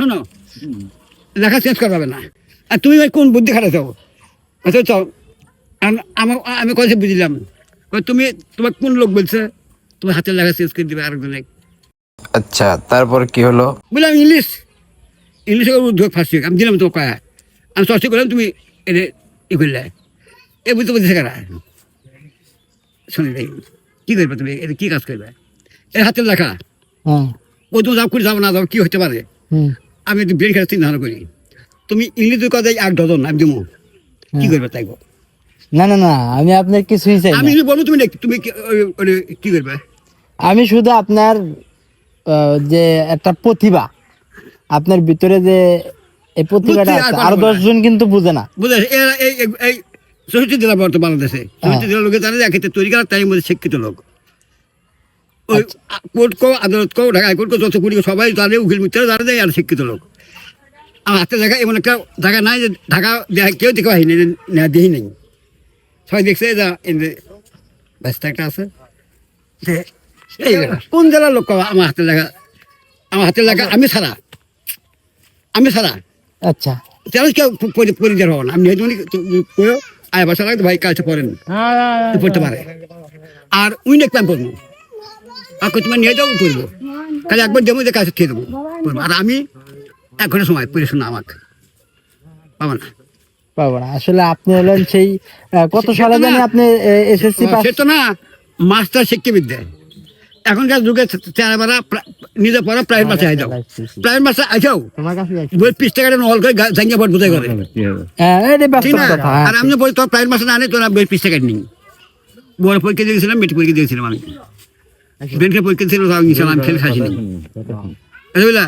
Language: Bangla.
শোনো লেখা চেঞ্জ করা যাবে না। আর তুমি ভাই কোন বুদ্ধি খাটাচ্ছ? আচ্ছা চল আমার আমি কথা বুঝলাম, তুমি তোমার কোন লোক বলছে তোমার হাতের লেখা চেঞ্জ করে দিবে আরেকজনে? আচ্ছা, তারপর কি হলো? বললাম ইংলিশে উদ্যোগ ফার্স্ট আমি দিলাম তো কয়া, আমি চর্চা করলাম, তুমি এটা ই করলে এ বুঝতে বলতেছে কারা? শুনে ভাই কী করবে তুমি? এটা কী কাজ করবে? এর হাতের লেখা ও তো যাও করে যাবো না যাবো কী হতে পারে? আমি একটু ব্রেন খেলা চিন্তা ভাবনা করি। তুমি ইংলিশে কথা এক ডজন আমি দেবো, কী করবে তাই? না না না, আমি আপনার কিছুই চাই না। আমি বলবো তুমি তুমি কী করবে? আমি শুধু আপনার যে একটা প্রতিভা আপনার ভিতরে, যে এই প্রতিভাটা বুঝছি, আর আছে, পারবো আরো না। 10 জন কিন্তু বুঝে না। বুঝে এই চৌষট্টি জেলা বর্তমান বাংলাদেশে চৌষট্টি জেলার লোকে জানে যে এক্ষেত্রে তৈরি করা তাই মধ্যে শিক্ষিত লোক। ওই কোর্ট কো আদালত কো ঢাকা হাইকোর্ট কো যত কুড়ি সবাই জানে, উকিল মিত্র জানে যায় আর শিক্ষিত লোক। আমার হাতে দেখা এমন একটা জায়গা নাই যে ঢাকা কেউ দেখে হয়নি দেখি নেই, সবাই দেখছে যা ব্যস্ত একটা আছে। এই কোন জেলার লোক আমার হাতে লেখা, আমার হাতে লেখা আমি ছাড়া আচ্ছা চ্যালেঞ্জ কেউ পরিচয় হবো না। আমি আয় বাসা লাগতো ভাই কাজটা পড়েন পড়তে পারে আর উই নেক প্ল্যান করবো আর তোমার নিয়ে যাবো করবো, কাজে একবার দেবো যে কাজটা খেয়ে দেবো করবো। আর আমি 1 ঘন্টা সময় পড়ে শোনা আমাকে পাবো না। পাবো না। আসলে আপনি হলেন সেই কত সালে জানি আপনি এসএসসি পাস? সে তো না মাস্টার শিক্ষাবিদ্যা। এখনকার যুগে চেহারা নিজে পড়া প্রাইভেট মাসে আই যাও, প্রাইভেট মাসে আইসাও বই 20 টাকাটা নহল করে জাঙ্গিয়া পড় বোঝাই করে ঠিক না। আর আমি বলি তোর প্রাইভেট মাসে না আনে তোর বই 20 টাকা নিই। বড় পরীক্ষা দিয়েছিলাম, মেট্রিক পরীক্ষা দিয়েছিলাম, আমি ব্যাংকের পরীক্ষা ছিল আমি ফেল খাসিনি বুঝলা।